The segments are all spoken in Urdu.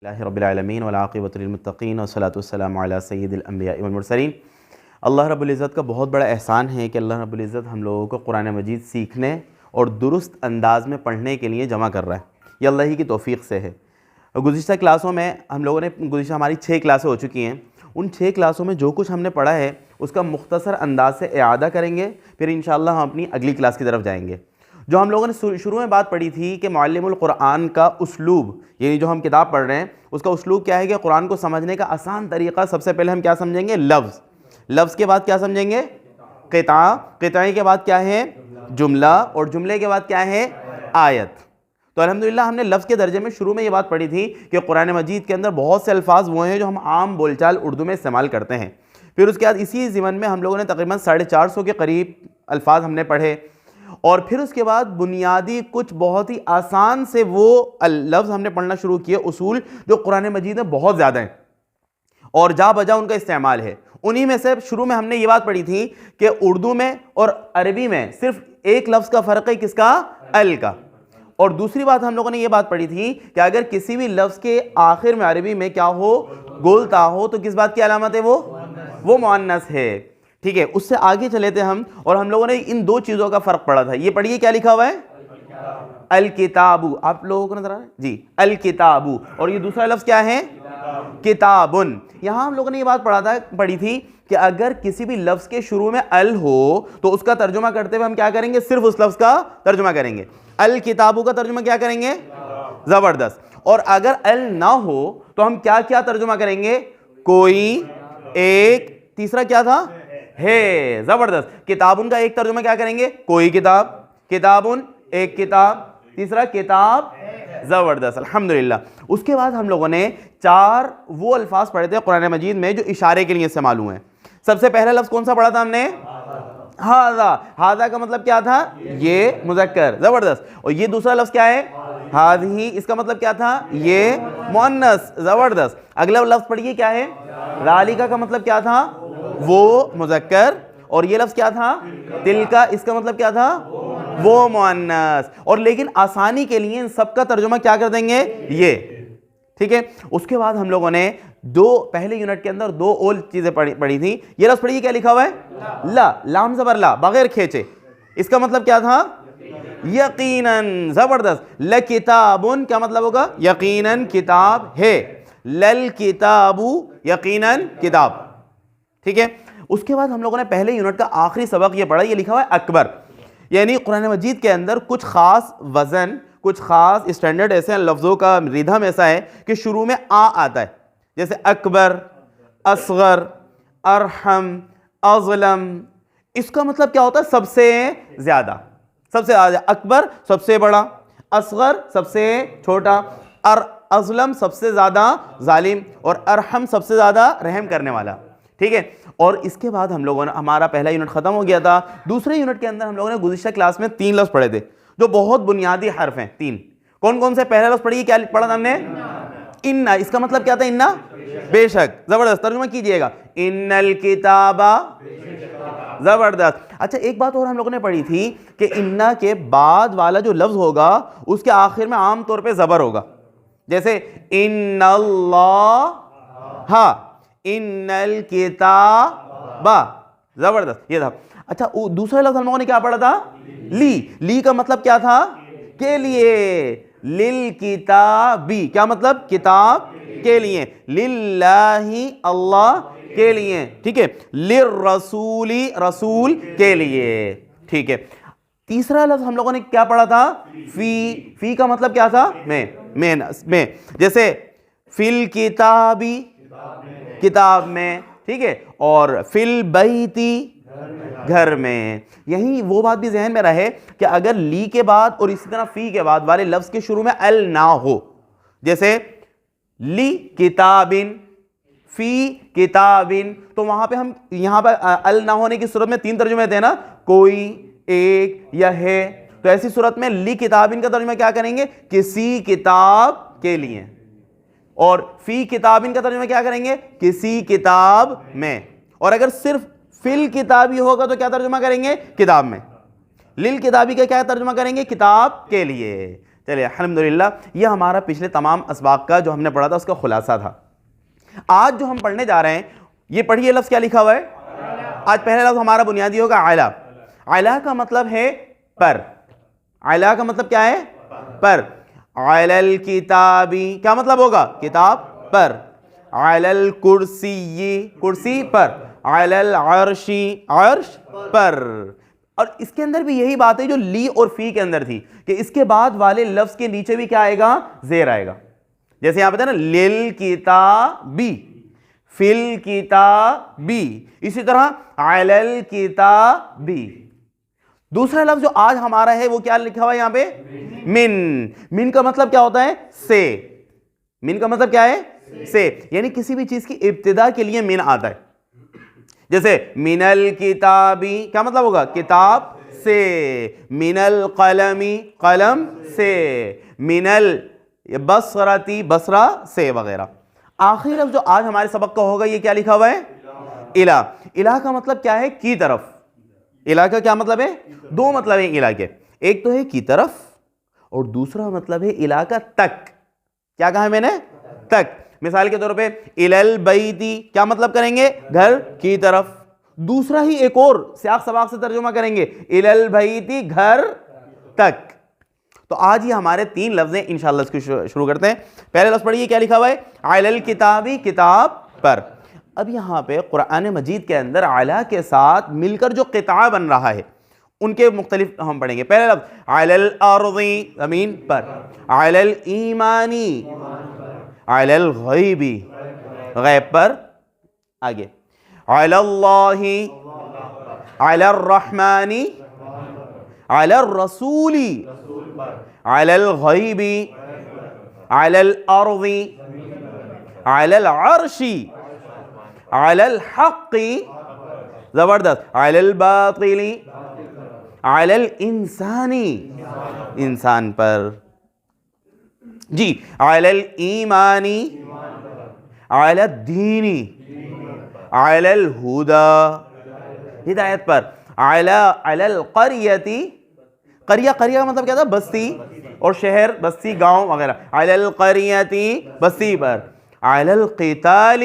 اللہ رب العالمین والعاقبۃ للمتقین والصلاۃ والسلام علی سید الانبیاء والمرسلین۔ اللہ رب العزت کا بہت بڑا احسان ہے کہ اللہ رب العزت ہم لوگوں کو قرآن مجید سیکھنے اور درست انداز میں پڑھنے کے لیے جمع کر رہا ہے۔ یہ اللہ ہی کی توفیق سے ہے۔ گزشتہ کلاسوں میں ہم لوگوں نے ہماری 6 کلاسیں ہو چکی ہیں۔ ان 6 کلاسوں میں جو کچھ ہم نے پڑھا ہے اس کا مختصر انداز سے اعادہ کریں گے، پھر انشاءاللہ ہم اپنی اگلی کلاس کی طرف جائیں گے۔ جو ہم لوگوں نے شروع میں بات پڑھی تھی کہ معلم القرآن کا اسلوب، یعنی جو ہم کتاب پڑھ رہے ہیں اس کا اسلوب کیا ہے کہ قرآن کو سمجھنے کا آسان طریقہ سب سے پہلے ہم کیا سمجھیں گے؟ لفظ کے بعد کیا سمجھیں گے؟ قطعے کے بعد کیا ہے؟ جملہ، اور جملے کے بعد کیا ہے؟ آیت۔ تو الحمدللہ ہم نے لفظ کے درجے میں شروع میں یہ بات پڑھی تھی کہ قرآن مجید کے اندر بہت سے الفاظ وہ ہیں جو ہم عام بول چال اردو میں استعمال کرتے ہیں۔ پھر اس کے بعد اسی ضمن میں ہم لوگوں نے تقریباً 450 کے قریب الفاظ ہم نے پڑھے، اور پھر اس کے بعد بنیادی کچھ بہت ہی آسان سے وہ لفظ ہم نے پڑھنا شروع کیے، اصول جو قرآن مجید میں بہت زیادہ ہیں اور جا بجا ان کا استعمال ہے۔ انہی میں سے شروع میں ہم نے یہ بات پڑھی تھی کہ اردو میں اور عربی میں صرف ایک لفظ کا فرق ہے، کس کا؟ ال کا۔ اور دوسری بات ہم لوگوں نے یہ بات پڑھی تھی کہ اگر کسی بھی لفظ کے آخر میں عربی میں کیا ہو؟ گولتا ہو، تو کس بات کی علامت ہے؟ وہ مؤنث ہے۔ ٹھیک ہے، اس سے آگے چلے تھے ہم، اور ہم لوگوں نے ان 2 چیزوں کا فرق پڑھا تھا۔ یہ پڑھیے کیا لکھا ہوا ہے؟ الکتابو۔ آپ لوگوں کو نظر آ رہا ہے؟ جی، الکتابو۔ اور یہ دوسرا لفظ کیا ہے؟ کتابن۔ یہاں ہم لوگوں نے یہ بات پڑھی تھی کہ اگر کسی بھی لفظ کے شروع میں ال ہو تو اس کا ترجمہ کرتے ہوئے ہم کیا کریں گے؟ صرف اس لفظ کا ترجمہ کریں گے۔ الکتابو کا ترجمہ کیا کریں گے؟ زبردست۔ اور اگر ال نہ ہو تو ہم کیا ترجمہ کریں گے؟ کوئی، ایک، تیسرا کیا تھا؟ ہے۔ زبردست۔ کتابن کا ایک ترجمہ کیا کریں گے؟ کوئی کتاب، کتابن ایک کتاب، تیسرا کتاب۔ زبردست، الحمدللہ۔ اس کے بعد ہم لوگوں نے 4 وہ الفاظ پڑھے تھے قرآن مجید میں جو اشارے کے لیے استعمال ہوئے ہیں۔ سب سے پہلا لفظ کون سا پڑھا تھا ہم نے؟ ہاذا۔ ہاذا کا مطلب کیا تھا؟ یہ مذکر۔ زبردست۔ اور یہ دوسرا لفظ کیا ہے؟ ہذہ۔ اس کا مطلب کیا تھا؟ یہ مؤنث۔ زبردست۔ اگلا لفظ پڑھیے کیا ہے؟ ذالک کا مطلب کیا تھا؟ وہ مذکر۔ اور یہ لفظ کیا تھا؟ تلکا۔ اس کا مطلب کیا تھا؟ وہ مؤنث۔ اور لیکن آسانی کے لیے ان سب کا ترجمہ کیا کر دیں گے؟ یہ۔ ٹھیک ہے۔ اس کے بعد ہم لوگوں نے پہلے یونٹ کے اندر 2 اور چیزیں پڑھی تھی۔ یہ لفظ پڑھیے کیا لکھا ہوا ہے؟ لا، لام زبر لا، بغیر کھینچے۔ اس کا مطلب کیا تھا؟ یقیناً۔ زبردست۔ لکتابن کیا مطلب ہوگا؟ یقیناً کتاب ہے۔ للکتاب یقیناً کتاب۔ ٹھیک ہے۔ اس کے بعد ہم لوگوں نے پہلے یونٹ کا آخری سبق یہ پڑھا، یہ لکھا ہوا ہے اکبر، یعنی قرآن مجید کے اندر کچھ خاص وزن، کچھ خاص اسٹینڈرڈ ایسے ہیں، لفظوں کا ردھم ایسا ہے کہ شروع میں آتا ہے، جیسے اکبر، اصغر، ارحم، اظلم۔ اس کا مطلب کیا ہوتا ہے؟ سب سے زیادہ، سب سے زیادہ۔ اکبر سب سے بڑا، اصغر سب سے چھوٹا، اظلم سب سے زیادہ ظالم، اور ارحم سب سے زیادہ رحم کرنے والا۔ ٹھیک ہے۔ اور اس کے بعد ہم لوگوں نے، ہمارا پہلا یونٹ ختم ہو گیا تھا۔ دوسرے یونٹ کے اندر ہم لوگوں نے گزشتہ کلاس میں 3 لفظ پڑھے تھے جو بہت بنیادی حرف ہیں۔ 3 کون کون سے؟ پہلا لفظ پڑھیے کیا پڑھا تھا ہم نے؟ انا۔ اس کا مطلب کیا تھا؟ انا، بے شک۔ زبردست، ترجمہ کیجئے گا، ان الکتاب۔ زبردست۔ اچھا، ایک بات اور ہم لوگوں نے پڑھی تھی کہ انا کے بعد والا جو لفظ ہوگا اس کے آخر میں عام طور پہ زبر ہوگا، جیسے ان اللہ، ہاں، ان الکتاب۔ زبردست، یہ تھا۔ اچھا، دوسرا لفظ ہم لوگوں نے کیا پڑھا تھا؟ لی کا مطلب کیا تھا؟ کے لیے۔ للکتابی کیا مطلب؟ کتاب کے لیے۔ للہ اللہ کے لیے۔ ٹھیک ہے۔ للرسولی رسول کے لیے۔ ٹھیک ہے۔ تیسرا لفظ ہم لوگوں نے کیا پڑھا تھا؟ فی کا مطلب کیا تھا؟ میں، جیسے فی الکتابی کتاب میں، ٹھیک ہے، اور فی البیتی گھر میں۔ یہیں وہ بات بھی ذہن میں رہے کہ اگر لی کے بعد اور اسی طرح فی کے بعد والے لفظ کے شروع میں ال نہ ہو، جیسے لی کتابن، فی کتابن، تو وہاں پہ ہم، یہاں پہ ال نہ ہونے کی صورت میں 3 ترجمے تھے نا، کوئی، ایک یا ہے۔ تو ایسی صورت میں لی کتابن کا ترجمہ کیا کریں گے؟ کسی کتاب کے لیے۔ اور فی کتابن کا ترجمہ کیا کریں گے؟ کسی کتاب میں۔ اور اگر صرف فی الکتابی ہوگا تو کیا ترجمہ کریں گے؟ کتاب میں۔ للکتابی کا کیا ترجمہ کریں گے؟ کتاب کے لیے۔ چلیے الحمدللہ یہ ہمارا پچھلے تمام اسباق کا جو ہم نے پڑھا تھا اس کا خلاصہ تھا. آج جو ہم پڑھنے جا رہے ہیں یہ پڑھیے لفظ کیا لکھا ہوا ہے. آج پہلا لفظ ہمارا بنیادی ہوگا اعلیٰ. اعلیٰ کا مطلب ہے پر. اعلیٰ کا مطلب کیا ہے؟ پر. علی الکتابی کیا مطلب ہوگا؟ کتاب پر. علی الکرسی کرسی پر. علی العرشی عرش پر. اور اس کے اندر بھی یہی بات ہے جو لی اور فی کے اندر تھی کہ اس کے بعد والے لفظ کے نیچے بھی کیا آئے گا؟ زیر آئے گا. جیسے یہاں پہ نا للکتابی فی الکتابی، اسی طرح علی الکتابی. دوسرا لفظ جو آج ہمارا ہے وہ کیا لکھا ہوا ہے یہاں پہ؟ من. من کا مطلب کیا ہوتا ہے؟ سے. من کا مطلب کیا ہے؟ سے. یعنی کسی بھی چیز کی ابتدا کے لیے من آتا ہے. جیسے من الکتابی کیا مطلب ہوگا؟ کتاب سے. من القلمی قلم سے. من البصرتی بصرہ سے وغیرہ. آخری لفظ جو آج ہمارے سبق کا ہوگا یہ کیا لکھا ہوا ہے؟ الہ. الہ کا مطلب کیا ہے؟ کی طرف. الہ کا کیا مطلب ہے؟ دو مطلب ہیں الہ کے. ایک تو ہے کی طرف اور دوسرا مطلب ہے الہ کا تک. کیا کہا ہے میں نے؟ تک. مثال کے طور پہ الی البیتی کیا مطلب کریں گے؟ گھر کی طرف. دوسرا ہی ایک اور سیاق سباق سے ترجمہ کریں گے الی البیتی گھر تک. تو آج یہ ہمارے تین لفظ ہیں انشاءاللہ اس کو شروع کرتے ہیں. پہلے لفظ پڑھیے کیا لکھا ہوا ہے؟ علی الکتابی کتاب پر. اب یہاں پہ قرآن مجید کے اندر اعلیٰ کے ساتھ مل کر جو قطعہ بن رہا ہے ان کے مختلف ہم پڑھیں گے. پہلے لفظ علی الارضی زمین پر. علی الایمانی علی الغیبی غیب پر. آگے علی اللہ علی الرحمن علی الرسول علی الغیبی علی الارض علی العرش علی الحق زبردست علی الباطل علی الانسانی انسان پر. جی علی الایمانی علی الدین علی الہدی ہدایت پر. علی القریتی قریہ کا مطلب کیا تھا؟ بستی اور شہر بستی گاؤں وغیرہ. علی القریتی بستی پر. علی القتال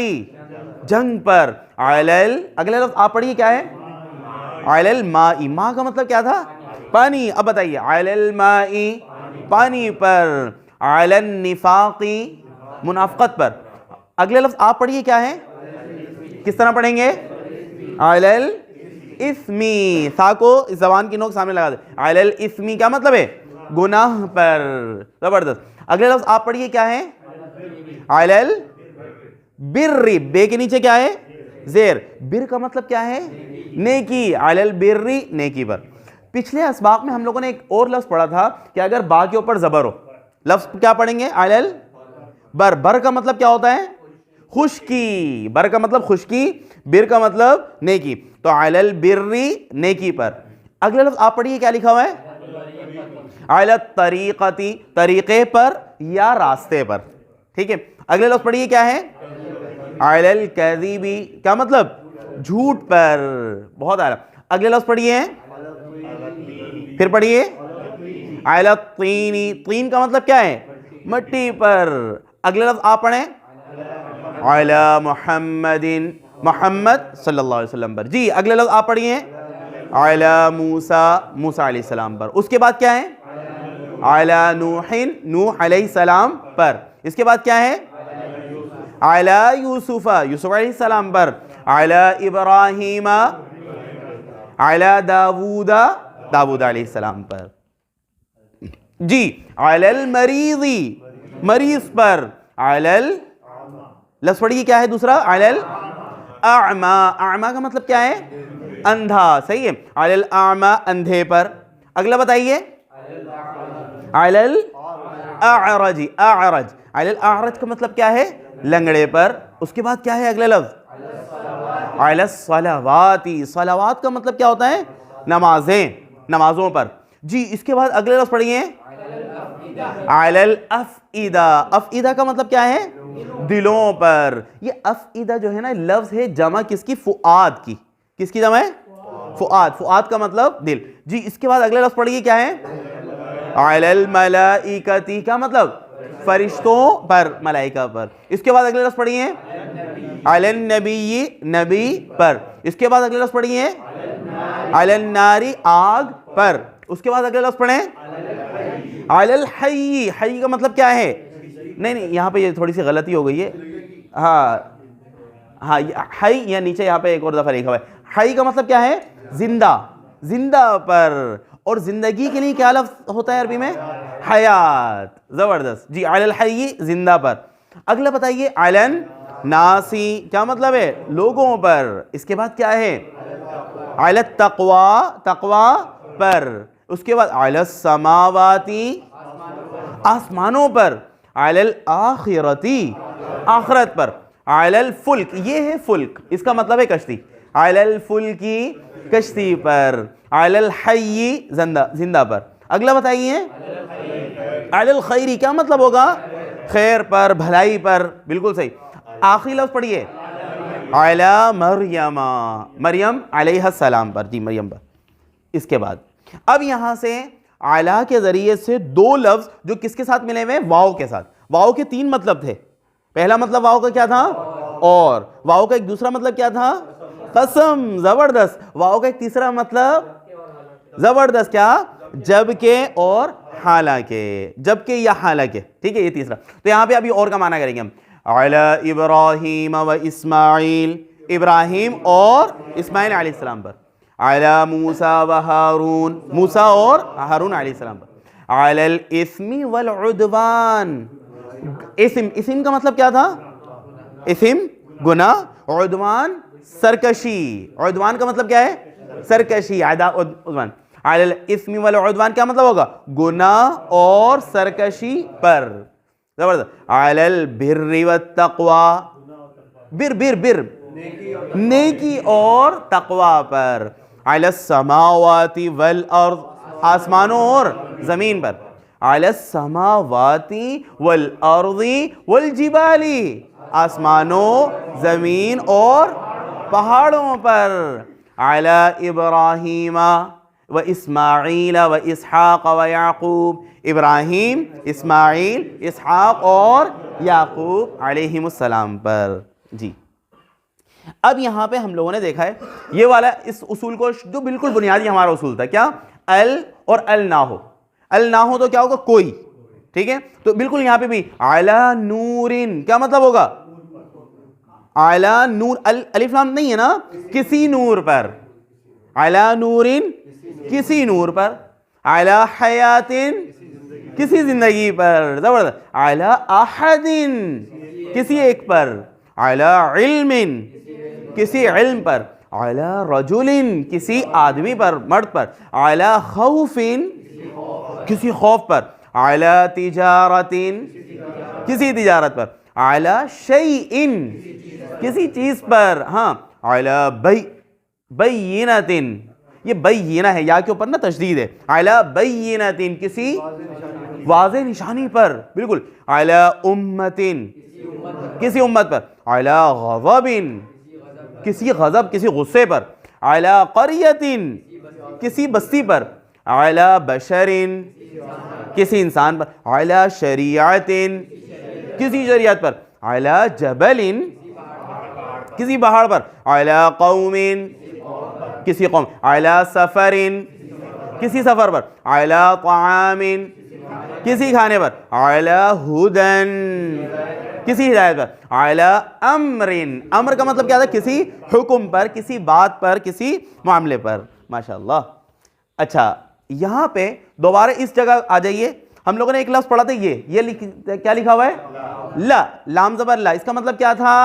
جنگ پر. اگلے لفظ آپ پڑھیے کیا ہے؟ علی الماء. ماء کا مطلب کیا تھا؟ پانی. اب بتائیے علی الماء پانی پر. علی النفاق منافقت پر. اگلے لفظ آپ پڑھیے کیا ہے؟ کس طرح پڑھیں گے؟ علی الاسمی. سا کو اس زبان کی نوک سامنے لگا دیں. علی الاسمی کیا مطلب ہے؟ گناہ پر. زبردست. اگلے لفظ آپ پڑھیے کیا ہے؟ علی البر. بے کے نیچے کیا ہے؟ زیر. بر کا مطلب کیا ہے؟ نیکی. علی البر نیکی پر. پچھلے اسباق میں ہم لوگوں نے ایک اور لفظ پڑھا تھا کہ اگر با کے اوپر زبر ہو لفظ کیا پڑھیں گے؟ علی البر. بر کا مطلب کیا ہوتا ہے؟ خشکی. بر کا مطلب خشکی. بر کا مطلب نیکی. تو علی البر نیکی پر. اگلے لفظ آپ پڑھیے کیا لکھا ہوا ہے؟ علی الطریقتی طریقے پر یا راستے پر. ٹھیک ہے. اگلے لفظ پڑھیے کیا ہے؟ علی الکذبی کیا مطلب؟ جھوٹ پر. بہت اعلیٰ. اگلے لفظ پڑھیے پھر پڑھیے علی الطینی. طین کا مطلب کیا ہے؟ مٹی پر. اگلے لفظ آپ پڑھیں علی محمد محمد صلی اللہ علیہ وسلم پر. جی اگلے لفظ آپ پڑھیے علی موسیٰ موسیٰ علیہ السلام پر. اس کے بعد کیا ہے؟ علی نوح نوح علیہ السلام پر. اس کے بعد کیا ہے؟ علی یوسف یوسف علیہ السلام پر. علی ابراہیم علی داود داود علیہ السلام پر. جی علی المریض مریض پر. علی لفظ پڑھیے کیا ہے دوسرا؟ علی الاعمی. اعمی کا مطلب کیا ہے؟ اندھا. صحیح ہے. علی الاعمی اندھے پر. اگلا بتائیے علی الاعرج اعرج. علی الاعرج کا مطلب کیا ہے؟ لنگڑے پر. اس کے بعد کیا ہے اگلا لفظ؟ علی الصلوات. صلوات کا مطلب کیا ہوتا ہے؟ نمازیں نمازوں پر. جی اس کے بعد اگلے لفظ پڑھیے علی الافئدہ. افئدہ کا مطلب کیا ہے؟ دلوں پر. یہ افئدہ جو ہے نا لفظ ہے جمع کس کی؟ فؤاد کی. کس کی جمع ہے؟ فؤاد. فؤاد کا مطلب دل. جی اس کے بعد اگلے لفظ پڑھیے کیا ہے؟ علی الملائکتی، کیا مطلب؟ فرشتوں پر، ملائکہ پر. اس کے بعد اگلے لفظ پڑھیے علی النبی، نبی پر. اس کے بعد اگلے لفظ پڑھیے علی النار، آگ پر. اس کے بعد اگلے لفظ پڑھیں علی الحی. حی کا مطلب کیا ہے؟ نہیں یہاں پہ یہ تھوڑی سی غلطی ہو گئی ہے. ہاں حی یا نیچے یہاں پہ ایک اور دفعہ لکھا ہوا ہے. حی کا مطلب کیا ہے؟ زندہ، زندہ پر. اور زندگی کے لیے کیا لفظ ہوتا ہے عربی میں؟ حیات. زبردست جی. علی الحی، زندہ پر. اگلا بتائیے علی الناسی، کیا مطلب ہے؟ لوگوں پر. اس کے بعد کیا ہے؟ علی التقوی، تقوی پر. اس کے بعد علی السماواتی، آسمانوں پر. علی الاخرتی، آخرت پر. علی الفلک، یہ ہے فلک، اس کا مطلب ہے کشتی. علی الفلکی، کشتی پر. علی الحی، زندہ پر. اگلا بتائیے علی الخیری، کیا مطلب ہوگا؟ خیر پر، بھلائی پر. بالکل صحیح. آخری لفظ پڑھیے علی مریم، مریم علیہ السلام پر. جی مریم پر. اس کے بعد اب یہاں سے علی کے ذریعے سے دو لفظ جو کس کے ساتھ ملے ہوئے؟ واو کے ساتھ. واو کے تین مطلب تھے. پہلا مطلب واو کا کیا تھا؟ اور. واو کا ایک دوسرا مطلب کیا تھا؟ قسم. زبردست. واو کا ایک تیسرا مطلب؟ زبردست. کیا؟ جبکہ اور حالانکہ. جبکہ یا حالانکہ. ٹھیک ہے، یہ تیسرا. تو یہاں پہ ابھی اور کا معنی کریں گے ہم. علی ابراہیم و اسماعیل، ابراہیم اور اسماعیل علیہ السلام پر. علی موسیٰ و ہارون، موسیٰ اور ہارون علیہ السلام پر. علی الاثم والعدوان. اسم کا مطلب کیا تھا؟ اسم گناہ، عدوان سرکشی. عدوان کا مطلب کیا ہے؟ سرکشی. عدوان. علی الاثم والعدوان کیا مطلب ہوگا؟ گناہ اور سرکشی پر. زبردست. علی البر والتقوی، بر نیکی اور تقوی پر. علی السماوات والارض، آسمانوں اور زمین پر. علی السماوات والارض والجبال، آسمانوں، زمین اور پہاڑوں پر. علی ابراہیم و اسماعیل و اسحاق و یعقوب، ابراہیم، اسماعیل، اسحاق اور یعقوب علیہم السلام پر. جی اب یہاں پہ ہم لوگوں نے دیکھا ہے یہ والا اس اصول کو جو بالکل بنیادی ہمارا اصول تھا، کیا؟ ال اور ال نہ ہو. ال نہ ہو تو کیا ہوگا؟ کوئی. ٹھیک ہے، تو بالکل یہاں پہ بھی علی نورن کیا مطلب ہوگا؟ علی نور. الف لام نہیں ہے نا، کسی نور پر. علی نورن، کسی نور پر. علی حیاتن، کسی زندگی پر. زبردست. علی احد، کسی ایک پر. علی علم، کسی علم پر. علی رجل، کسی آدمی پر، مرد پر. علی خوف، کسی خوف پر. علی تجارت، کسی تجارت پر. علی شیء، کسی چیز پر. ہاں. علی بینۃ، یہ بینہ ہے، یا کے اوپر نا تشدید ہے. علی بینۃ، کسی واضح نشانی پر. بالکل. علی امۃ، کسی امت پر. علی غضب، کسی غضب، کسی غصے پر. علی قریۃ، کسی بستی پر. علی بشر، کسی انسان پر. علی شریعت، کسی شریعت پر. علی جبل، کسی پہاڑ پر. علی قوم، کسی قوم. علی سفر، کسی سفر پر. علی طعام، کسی کھانے پر. علی ہدن، کسی ہدایت پر. علی امر، امر کا مطلب کیا تھا؟ کسی حکم پر، کسی بات پر، کسی معاملے پر. ماشاءاللہ. اچھا یہاں پہ دوبارہ اس جگہ آ جائیے. ہم لوگوں نے ایک لفظ پڑھا تھا، یہ کیا لکھا ہوا ہے؟ لا. لام زبر لا. اس کا مطلب کیا تھا؟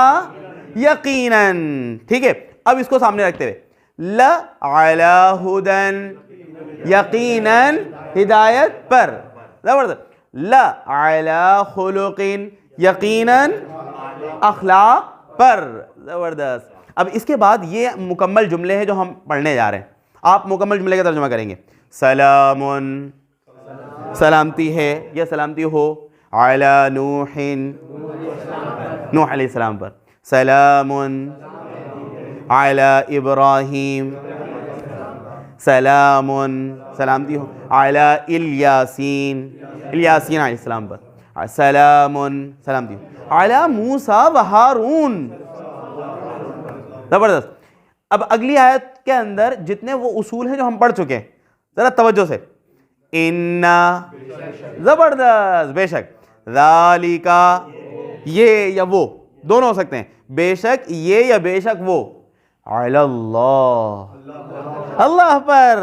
یقیناً. ٹھیک ہے، اب اس کو سامنے رکھتے ہوئے لا علی ہدن، یقیناً ہدایت پر. زبردست. لا علی خلق، یقیناً اخلاق پر. زبردست. اب اس کے بعد یہ مکمل جملے ہیں جو ہم پڑھنے جا رہے ہیں. آپ مکمل جملے کا ترجمہ کریں گے. سلام، سلامتی ہے یا سلامتی ہو. علی نوح، نوح علیہ السلام پر. سلام علی ابراہیم، سلام سلامتی ہو علی الیاسین الیاسین علیہ السلام پر، سلام سلامتی ہو علی موسیٰ و ہارون. زبردست. اب اگلی آیت کے اندر جتنے وہ اصول ہیں جو ہم پڑھ چکے ہیں، ذرا توجہ سے. اِنَّا زبردست، بے شک، ذَالِكَ یہ یا وہ دونوں ہو سکتے ہیں، بے شک یہ یا بے شک وہ، علی اللہ اللہ پر.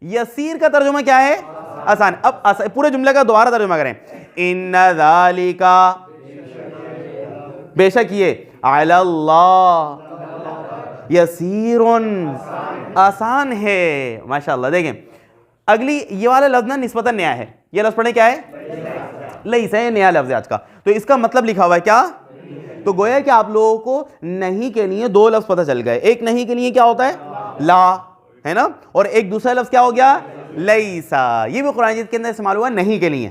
یسیر کا ترجمہ کیا ہے؟ آسان. اب پورے جملے کا دوبارہ ترجمہ کریں. اِنَّ ذَالِكَ بے شک یہ، علی اللہ یسیر آسان ہے. ماشاءاللہ. دیکھیں اگلی یہ والا لفظ نا نسبتاً نیا ہے. یہ لفظ پڑھیں کیا ہے؟ لیس ہے. نیا لفظ ہے آج کا. تو اس کا مطلب لکھا ہوا ہے کیا؟ تو گویا کہ آپ لوگوں کو نہیں کے لیے دو لفظ پتہ چل گئے. ایک نہیں کے لیے کیا ہوتا ہے؟ لا ہے نا. اور ایک دوسرا لفظ کیا ہو گیا؟ لیسا. یہ بھی قرآن مجید کے اندر استعمال ہوا نہیں کے لیے.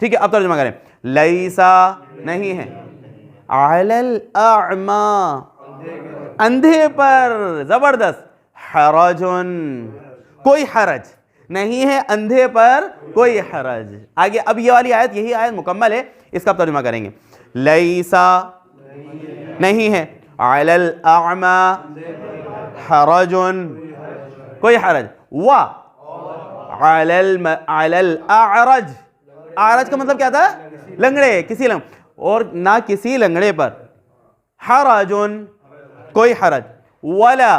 ٹھیک ہے. اب ترجمہ کریں. لیسا نہیں ہے، علی الاعمی اندھے پر. زبردست. حرجن کوئی حرج نہیں ہے اندھے پر کوئی حرج. آگے اب یہ والی آیت، یہی آیت مکمل ہے، اس کا ترجمہ کریں گے. لیسا نہیں ہے، علی الاعمی حرجن کوئی حرج، و علی الاعرج. اعرج کا مطلب کیا تھا؟ لنگڑے، کسی اور نہ کسی لنگڑے پر. حرجن کوئی حرج، ولا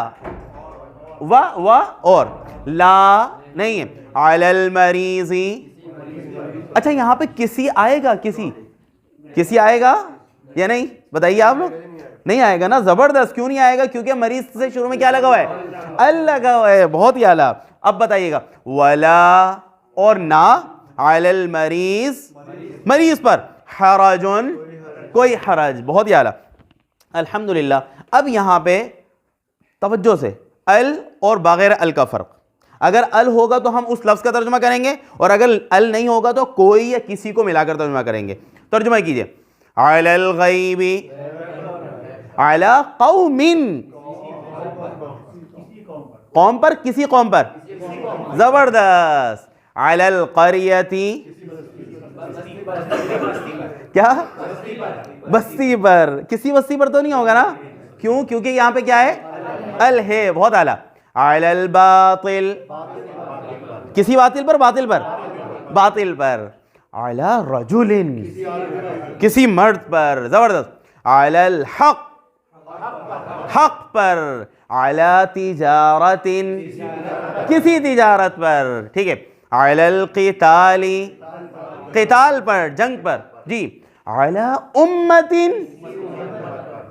و اور لا نہیں ہے، علی المریض. اچھا یہاں پہ کسی آئے گا؟ کسی آئے گا یا نہیں؟ بتائیے آپ لوگ. نہیں آئے گا نا. زبردست. کیوں نہیں آئے گا؟ کیونکہ مریض سے شروع میں کیا لگا ہوا ہے؟ ال لگا ہوا ہے. بہت ہی اعلیٰ. اب بتائیے گا. ولا اور نہ، علی المریض مریض پر، حرجن کوئی حرج. بہت ہی اعلیٰ. الحمدللہ. اب یہاں پہ توجہ سے ال اور بغیر ال کا فرق. اگر ال ہوگا تو ہم اس لفظ کا ترجمہ کریں گے، اور اگر ال نہیں ہوگا تو کوئی یا کسی کو ملا کر ترجمہ کریں گے. ترجمہ کیجئے. علی الغیب علی قوم. قوم پر، کسی قوم پر. زبردست. علی القریۃ کیا؟ بستی پر. کسی بستی پر تو نہیں ہوگا نا. کیوں؟ کیونکہ یہاں پہ کیا ہے؟ ال ہے. بہت اعلیٰ. علی الباطل کسی باطل پر، باطل پر. علی رجل کسی مرد پر. زبردست. علی الحق حق پر. علی تجارت کسی تجارت پر. ٹھیک ہے. علی القتال قتال پر، جنگ پر. جی. علی امت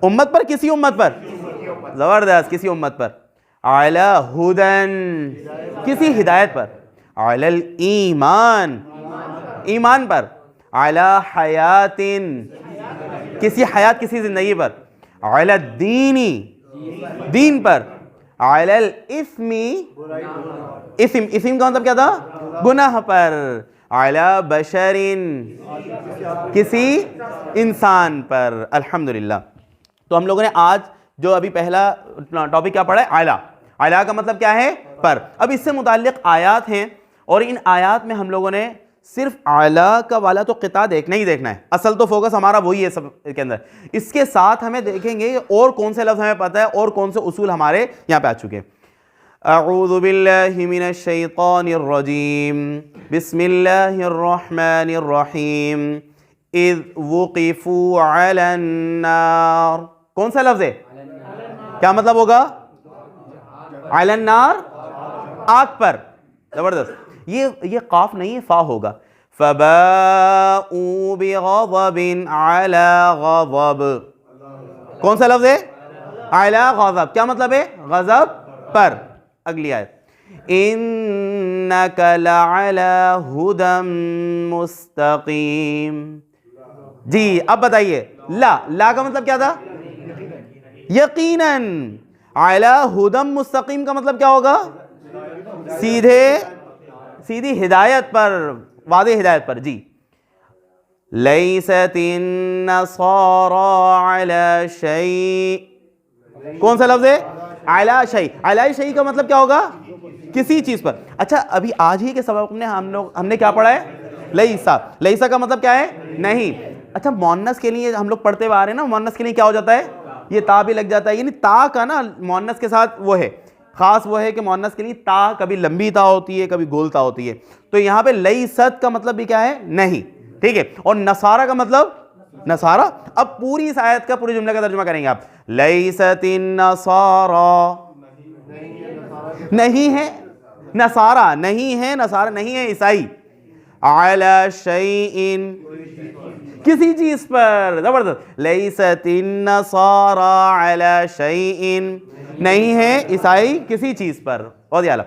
امت پر، کسی امت پر. زبردست. کسی امت پر. علی ہدن کسی ہدایت پر. علی الایمان ایمان پر. علی حیات کسی حیات، کسی زندگی پر. علی الدین دین پر. علی الاثم اسم کا مطلب کیا تھا؟ گناہ پر. علی بشر کسی انسان پر. الحمدللہ. تو ہم لوگوں نے آج جو ابھی پہلا ٹاپک کیا پڑھا ہے؟ اعلیٰ. اعلیٰ کا مطلب کیا ہے؟ پر. اب اس سے متعلق آیات ہیں، اور ان آیات میں ہم لوگوں نے صرف اعلیٰ کا والا تو قطعہ دیکھنا ہی دیکھنا ہے. اصل تو فوکس ہمارا وہی ہے سب کے اندر. اس کے ساتھ ہمیں دیکھیں گے اور کون سے لفظ ہمیں پتہ ہے اور کون سے اصول ہمارے یہاں پہ آ چکے ہیں. اعوذ باللہ من الشیطان الرجیم. بسم اللہ الرحمن الرحیم. اذ وقفوا علی النار. کون سا لفظ ہے؟ کیا مطلب ہوگا؟ علی النار آگ پر. زبردست. یہ قاف نہیں، فا ہوگا. فباؤوا بغضب علی غضب. کون سا لفظ ہے؟ علی غضب. کیا مطلب ہے؟ غضب پر. اگلی آیت. انک لعلی ھدی مستقیم. جی اب بتائیے. لا کا مطلب کیا تھا؟ یقیناً. علی ھدی مستقیم کا مطلب کیا ہوگا؟ سیدھی ہدایت پر، واضح ہدایت پر. جی. لیست النصارى علی شیء. کون سا لفظ ہے؟ علی شیء. علی شیء کا مطلب کیا ہوگا؟ کسی چیز پر. اچھا ابھی آج ہی کے سبق میں ہم نے کیا پڑھا ہے؟ لیسا. لیسا کا مطلب کیا ہے؟ نہیں. اچھا مؤنث کے لیے ہم لوگ پڑھتے ہوئے آ رہے ہیں نا, مؤنث کے لیے کیا ہو جاتا ہے؟ یہ تا بھی لگ جاتا ہے, یعنی تا کا نا مؤنث کے ساتھ وہ ہے خاص, وہ ہے کہ مؤنث کے لیے تا کبھی لمبی تا ہوتی ہے, کبھی گول تا ہوتی ہے. تو یہاں پہ لیست کا مطلب بھی کیا ہے؟ نہیں. ٹھیک ہے. اور نصارہ کا مطلب نصارہ. اب پوری اس آیت کا پورے جملے کا ترجمہ کریں گے آپ. لیست النصارى, نہیں ہے نصارہ, نہیں ہے نصارہ, نہیں ہے عیسائی. علی شیء, کسی چیز پر. زبردست. لیست النصارى علی شیء, نہیں ہے عیسائی کسی چیز پر. بہت ہی اعلیٰ.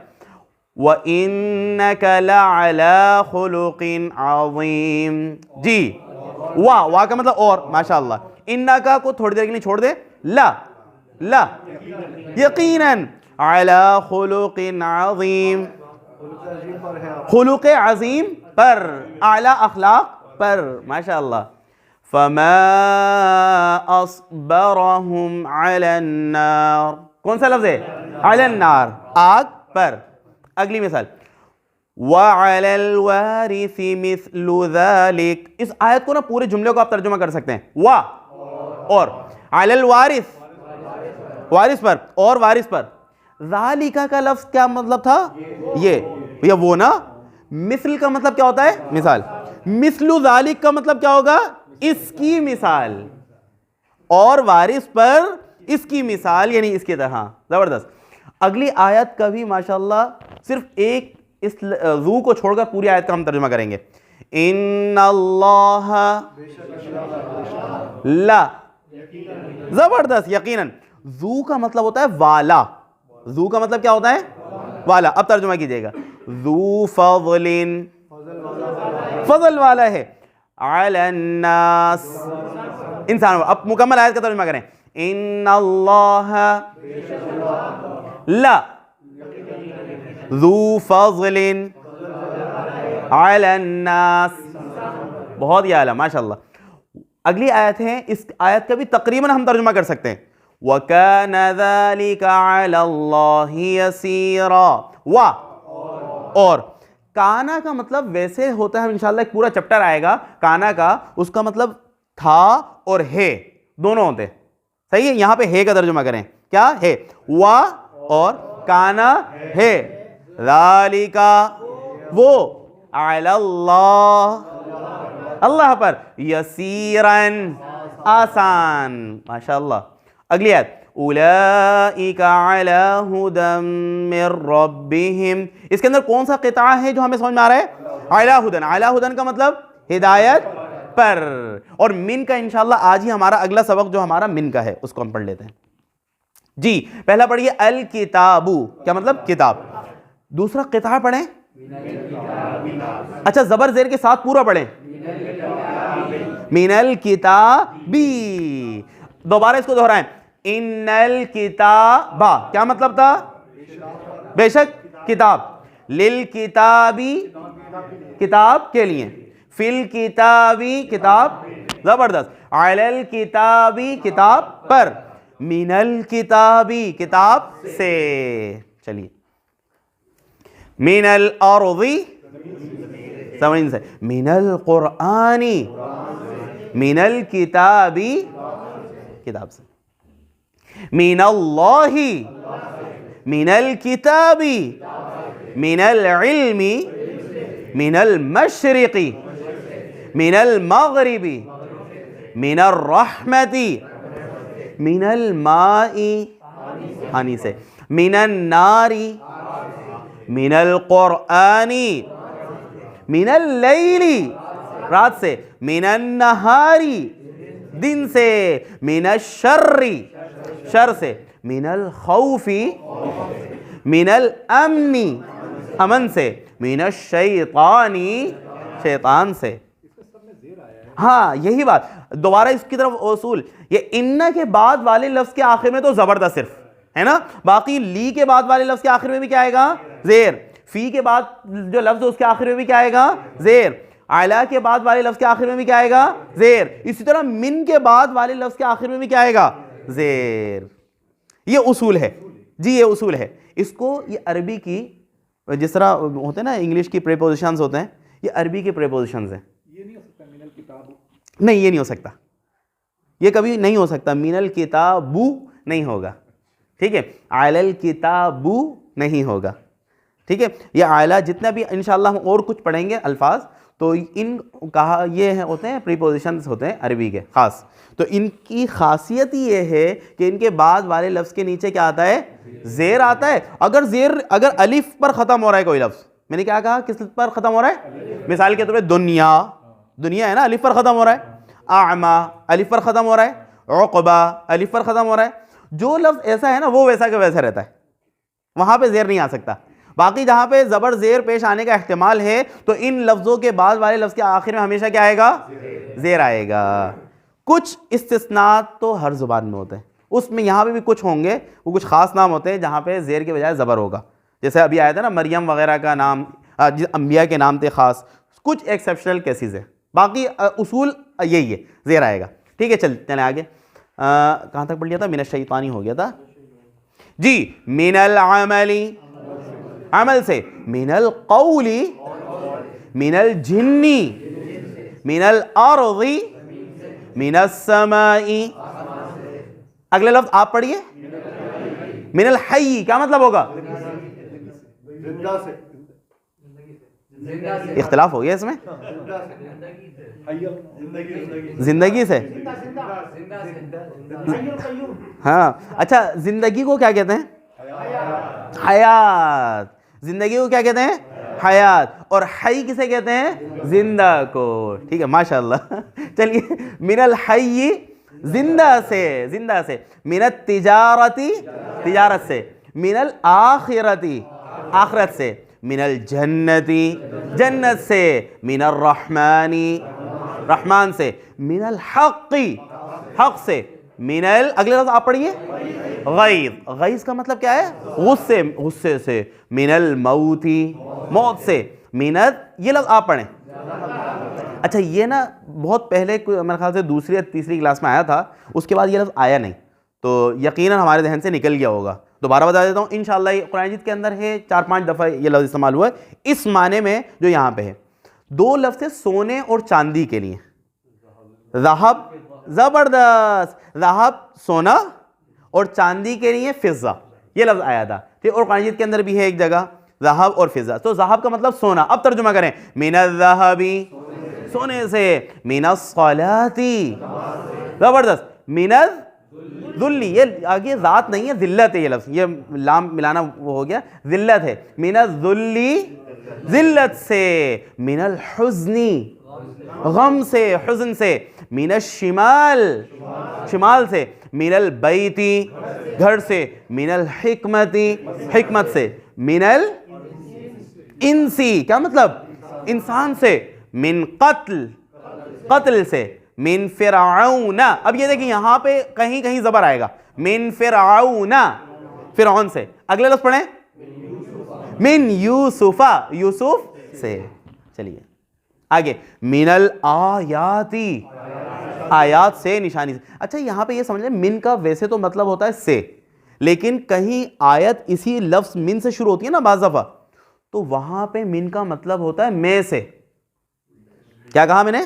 وَإِنَّكَ لَعَلَىٰ خُلُقٍ عَظِيمٍ. جی وا کا مطلب اور, ماشاء اللہ. انکا کو تھوڑی دیر کے لیے چھوڑ دے. لا یقیناً عَلَىٰ خُلُقٍ عَظِيمٍ, خلق عظیم پر, اعلیٰ اخلاق پر, ماشاء اللہ. فَمَا أَصْبَرَهُمْ عَلَى النَّارِ, کون سا لفظ ہے؟ عَلَى النَّارِ, آگ پر. اگلی مثال. وَعَلَى الْوَارِثِ مِثْلُ ذَلِكَ. اس آیت کو نا پورے جملے کو آپ ترجمہ کر سکتے ہیں. اور عَلَى الْوَارِث, وارث پر, اور وارث پر. ذَلِكَ کا لفظ کیا مطلب تھا؟ یہ وہ نا. مثل کا مطلب کیا ہوتا ہے؟ مثال. مثل ذَلِكَ کا مطلب کیا ہوگا؟ اس کی مثال. اور وارث پر اس کی مثال, یعنی اس کی طرح. زبردست. اگلی آیت کا بھی ماشاءاللہ صرف ایک اس ذو کو چھوڑ کر پوری آیت کا ہم ترجمہ کریں گے. ان اللہ لا, زبردست, یقیناً. ذو کا مطلب ہوتا ہے والا. ذو کا مطلب کیا ہوتا ہے؟ والا. اب ترجمہ کیجئے گا. ذو فضل, فضل والا ہے. علی الناس, انسان. اب مکمل آیت کا ترجمہ کریں. ان اللہ لا ذو فضل علی الناس. بہت ہی اعلیٰ, ماشاءاللہ. اگلی آیت ہے, اس آیت کا بھی تقریباً ہم ترجمہ کر سکتے ہیں. وَكَانَ ذَلِكَ عَلَى اللَّهِ يَسِيرًا. اور کانا کا مطلب ویسے ہوتا ہے, انشاءاللہ ایک پورا چپٹر آئے گا کانا کا, اس کا مطلب تھا اور ہے دونوں ہوتے. صحیح ہے. یہاں پہ ہے کا ترجمہ کریں. کیا ہے؟ وا اور کانا ہے. ذَلِكَ, وہ, عَلَى اللَّهِ, اللہ پر, یسیراً, آسان, ماشاءاللہ. اگلی آیت. اولئک علی ھدی من ربہم. اس کے اندر کون سا قطعہ ہے جو ہمیں سمجھ میں آ رہا ہے؟ علی ھدی. علی ھدی کا مطلب ہدایت پر. اور من کا انشاءاللہ آج ہی ہمارا اگلا سبق جو ہمارا من کا ہے اس کو ہم پڑھ لیتے ہیں. جی پہلا پڑھیے الکتابو, کیا مطلب؟ کتاب. دوسرا قطعہ پڑھیں. اچھا زبر زیر کے ساتھ پورا پڑھیں. من الکتابی. دوبارہ اس کو دہرائیں. ان الکتابا, کیا مطلب تھا؟ بے شک کتاب. للکتابی, کتاب کے لیے. فی الکتابی, کتاب. زبردست. علی الکتابی, کتاب پر. من الکتابی, کتاب سے. چلیے. من الارضی, سمجھیں سے. من القرآنی, من الکتابی, کتاب سے. من اللہ, من الکتابی, من العلم, من المشرقی, من المغربی, من الرحمتی, من المائی, پانی سے. من الناری, من القرآنی, من اللیلی, رات سے. من النہاری, دن سے. من الشر, شر سے. من الخوف, من الامن, امن سے. من الشیطان, شیطان سے. ہاں یہی بات. دوبارہ اس کی طرف اصول, یہ ان کے بعد والے لفظ کے آخر میں تو زبردست صرف ہے نا, باقی لی کے بعد والے لفظ کے آخر میں بھی کیا آئے گا؟ زیر. فی کے بعد جو لفظ اس کے آخر میں بھی کیا آئے گا؟ زیر. اعلیٰ کے بعد والے لفظ کے آخر میں بھی کیا آئے گا؟ زیر. اسی طرح من کے بعد والے لفظ کے آخر میں بھی کیا آئے گا؟ زیر. یہ اصول ہے جی, یہ اصول ہے. اس کو یہ عربی کی جس طرح ہوتے ہیں نا انگلش کی پریپوزیشنز ہوتے ہیں, یہ عربی کے پریپوزیشنز ہیں. یہ نہیں ہو سکتا من الکتاب, نہیں یہ نہیں ہو سکتا, یہ کبھی نہیں ہو سکتا. من الکتابو نہیں ہوگا, ٹھیک ہے. علی الکتابو نہیں ہوگا, ٹھیک ہے. یہ اعلیٰ جتنا بھی انشاءاللہ ہم اور کچھ پڑھیں گے الفاظ, تو ان کہا یہ ہوتے ہیں پریپوزیشنز ہوتے ہیں عربی کے خاص. تو ان کی خاصیت یہ ہے کہ ان کے بعد والے لفظ کے نیچے کیا آتا ہے, زیر آتا ہے. اگر الف پر ختم ہو رہا ہے کوئی لفظ, میں نے کیا کہا کس پر ختم ہو رہا ہے, مثال کے طور پہ دنیا, دنیا ہے نا الف پر ختم ہو رہا ہے. اعما الف پر ختم ہو رہا ہے. عقبہ الف پر ختم ہو رہا ہے. جو لفظ ایسا ہے نا وہ ویسا کا ویسا رہتا ہے, وہاں پہ زیر نہیں آ سکتا. باقی جہاں پہ زبر زیر پیش آنے کا احتمال ہے تو ان لفظوں کے بعد والے لفظ کے آخر میں ہمیشہ کیا آئے گا, زیر آئے گا. کچھ استثناءات تو ہر زبان میں ہوتے ہیں, اس میں یہاں پہ بھی کچھ ہوں گے, وہ کچھ خاص نام ہوتے ہیں جہاں پہ زیر کے بجائے زبر ہوگا. جیسے ابھی آیا تھا نا مریم وغیرہ کا نام, انبیاء کے نام تھے خاص, کچھ ایکسیپشنل کیسز ہیں. باقی اصول یہی ہے, زیر آئے گا. ٹھیک ہے, چلیں آگے. کہاں تک پڑھ لیا تھا, من الشیطانی ہو گیا تھا جی. من العملی عمل سے, من القولی, من الجنی, من الارضی, من السمائی. اگلے لفظ آپ پڑھیے, من الحی کیا مطلب ہوگا, اختلاف ہو گیا اس میں, زندگی سے. ہاں اچھا, زندگی کو کیا کہتے ہیں, حیات. زندگی کو کیا کہتے ہیں, حیات. اور حی کسے کہتے ہیں, زندہ کو. ٹھیک ہے ماشاء اللہ. چلیے, من الحی زندہ سے, زندہ سے. من التجارتی تجارت سے. من الآخرتی آخرت سے. من الجنتی جنت سے. من الرحمانی رحمان سے. من الحقی حق سے. من اگلے لفظ آپ پڑھیے, غیظ. غیظ کا مطلب کیا ہے, غصے, غصے سے. من الموتی موت سے. من یہ لفظ آپ پڑھیں. اچھا یہ نا بہت پہلے میرے خیال سے دوسری یا تیسری کلاس میں آیا تھا, اس کے بعد یہ لفظ آیا نہیں, تو یقیناً ہمارے ذہن سے نکل گیا ہوگا. دوبارہ بتا دیتا ہوں انشاءاللہ. یہ قرآن مجید کے اندر ہے 4-5 دفعہ یہ لفظ استعمال ہوا ہے اس معنی میں جو یہاں پہ ہے. 2 لفظ سونے اور چاندی کے لیے. ذہب, زبردست. ذہب سونا, اور چاندی کے لیے فضہ, یہ لفظ آیا تھا. ٹھیک, اور قرآن مجید کے اندر بھی ہے ایک جگہ ذہب اور فضہ. تو ذہب کا مطلب سونا. اب ترجمہ کریں, من الذہبی سونے سے. من الصلاتی زبردست. من الذلی, یہ آگے ذات نہیں ہے, ذلت ہے یہ لفظ, یہ لام ملانا وہ ہو گیا, ذلت ہے. من الذلی ذلت سے. من الحزنی غم سے, حزن سے. من الشمال شمال سے. من البیتی گھر سے. من الحکمتی حکمت سے. من الانسی کیا مطلب, انسان سے. من قتل قتل سے. من فرعون, اب یہ دیکھیں یہاں پہ کہیں کہیں زبر آئے گا. من فرعون فرعون سے. اگلے لفظ پڑھیں, من یوسف یوسف سے. چلیے آگے, من الآیاتی آیات سے, نشانی سے. اچھا یہاں پہ یہ سمجھ لیں, من کا ویسے تو مطلب ہوتا ہے سے, لیکن کہیں آیت اسی لفظ من سے شروع ہوتی ہے نا بعض دفعہ, تو وہاں پہ من کا مطلب ہوتا ہے میں سے. کیا کہا میں نے,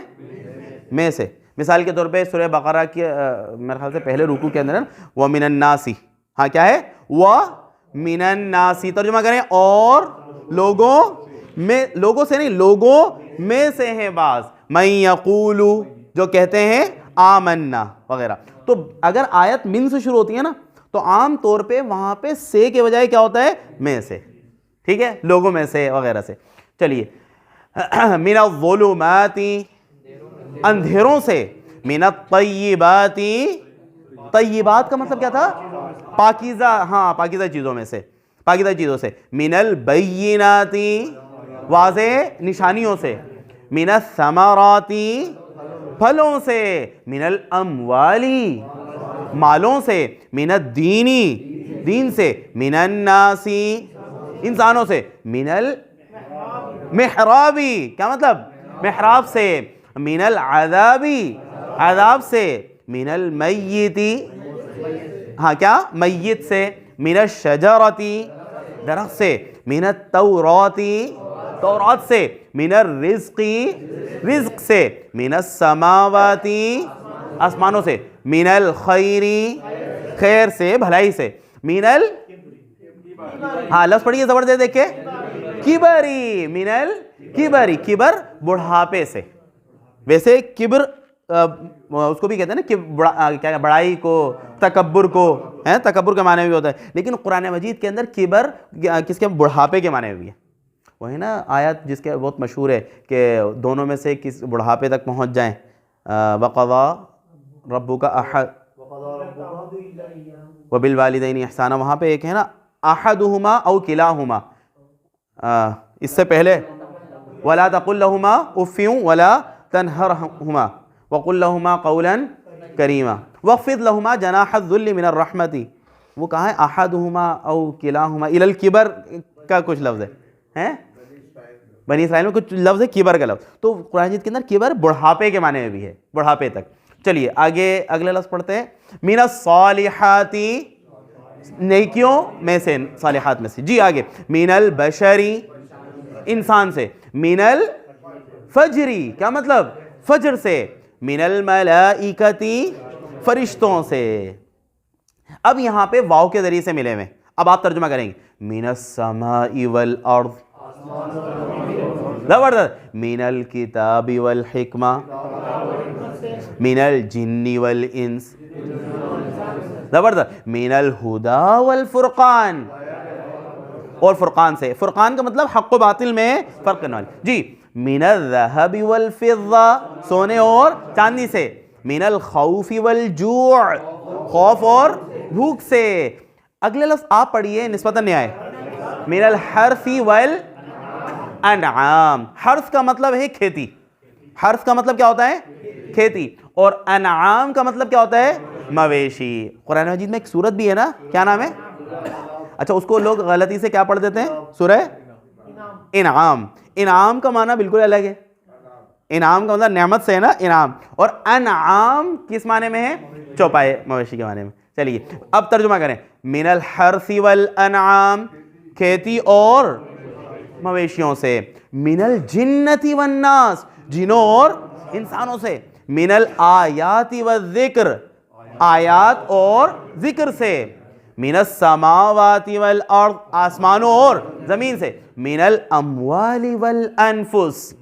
میں سے. مثال کے طور پہ سورہ بقرہ کی میرے خیال سے پہلے رکوع کے اندر وَمِنَ النَّاسِ, ہاں کیا ہے, وَمِنَ النَّاسِ. ترجمہ کریں, اور لوگوں میں, لوگوں سے نہیں, لوگوں میں سے ہیں بعض. مَن یقولُ جو کہتے ہیں آمنا وغیرہ. تو اگر آیت من سے شروع ہوتی ہے نا تو عام طور پہ وہاں پہ سے کے بجائے کیا ہوتا ہے, میں سے. ٹھیک ہے, لوگوں میں سے وغیرہ سے. چلیے, من الظلمات اندھیروں سے. من الطیبات طیبات کا مطلب کیا تھا, پاکیزہ, ہاں پاکیزہ چیزوں میں سے, پاکیزہ چیزوں سے. من البینات واضح نشانیوں سے. من الثمرات پھلوں سے. من الاموال مالوں سے. من الدین دین سے. من الناس انسانوں سے. من المحراب کیا مطلب, محراب سے. من العذاب عذاب سے. من المیت ہاں کیا, میت سے. من الشجرۃ درخت سے. من التوراۃ تورات سے، من الرزق رزق سے، من السماوات آسمانوں سے، من الخیر خیر سے بھلائی سے، من ہاں لفظ پڑھیے زبر دے دیکھ کے، کبری من الکبری کبر بڑھاپے سے. ویسے کبر اس کو بھی کہتے ہیں نا کہ کیا بڑائی کو، تکبر کو، ہیں تکبر کے معنی میں بھی ہوتا ہے، لیکن قرآن مجید کے اندر کبر کس کے بڑھاپے کے معنی میں بھی ہے. وہی نا آیت جس کے بہت مشہور ہے کہ دونوں میں سے کس بڑھاپے تک پہنچ جائیں. وَقَضَى رَبُّكَ وَبِالْوَالِدَيْنِ احسانا، وہاں پہ ایک ہے نا احدہما او کلاہما، اس سے پہلے وَلَا تَقُلْ لَهُمَا اُفٍّ وَلَا تَنْهَرْهُمَا وَقُلْ لَهُمَا قَوْلًا كَرِيمًا وَاخْفِضْ لَهُمَا جَنَاحَ الذُّلِّ مِنَ الرَّحْمَةِ. وہ کہاں ہے؟ احدہما او کلاہما، الی الکبر کا کچھ لفظ ہے، بنی اسرائیل میں کچھ لفظ ہے کبر کا لفظ. تو قرآن مجید کے اندر کبر بڑھاپے کے معنی میں بھی ہے، بڑھاپے تک. چلیے آگے اگلے لفظ پڑھتے ہیں. من الصالحات نیکیوں میں سے، صالحات میں سے. جی آگے. من البشری انسان سے. من الفجری کیا مطلب؟ فجر سے. من الملائکتی فرشتوں سے. اب یہاں پہ واو کے ذریعے سے ملے ہوئے، اب آپ ترجمہ کریں گے. من السماء والارض زبردست. من الکتاب والحکمہ، من الجن والانس زبردست. من الہدی والفرقان، اور فرقان سے. فرقان کا مطلب حق و باطل میں فرق کرنے والی. جی. من الذهب والفضہ سونے اور چاندی سے. من الخوف والجوع خوف اور بھوک سے. اگلے لفظ آپ پڑھیے نسبتاً نیا ہے. من الحرث والانعام. حرث کا مطلب ہے کھیتی، حرث کا مطلب کیا ہوتا ہے؟ کھیتی. اور انعام کا مطلب کیا ہوتا ہے؟ مویشی. قرآن مجید میں ایک سورت بھی ہے نا، کیا نام ہے؟ اچھا اس کو لوگ غلطی سے کیا پڑھ دیتے ہیں؟ سورہ انعام. انعام کا معنی بالکل الگ ہے. انعام کا مطلب نعمت سے ہے نا، انعام. اور انعام کس معنی میں ہے؟ چوپائے، مویشی کے معنی میں. چلیے اب ترجمہ کریں. من الحرث والانعام کھیتی اور مویشیوں سے. من الجنۃ والناس جنوں اور انسانوں سے. من الآیات والذکر آیات اور ذکر سے. من السماوات والارض آسمانوں اور زمین سے. من الاموال والانفس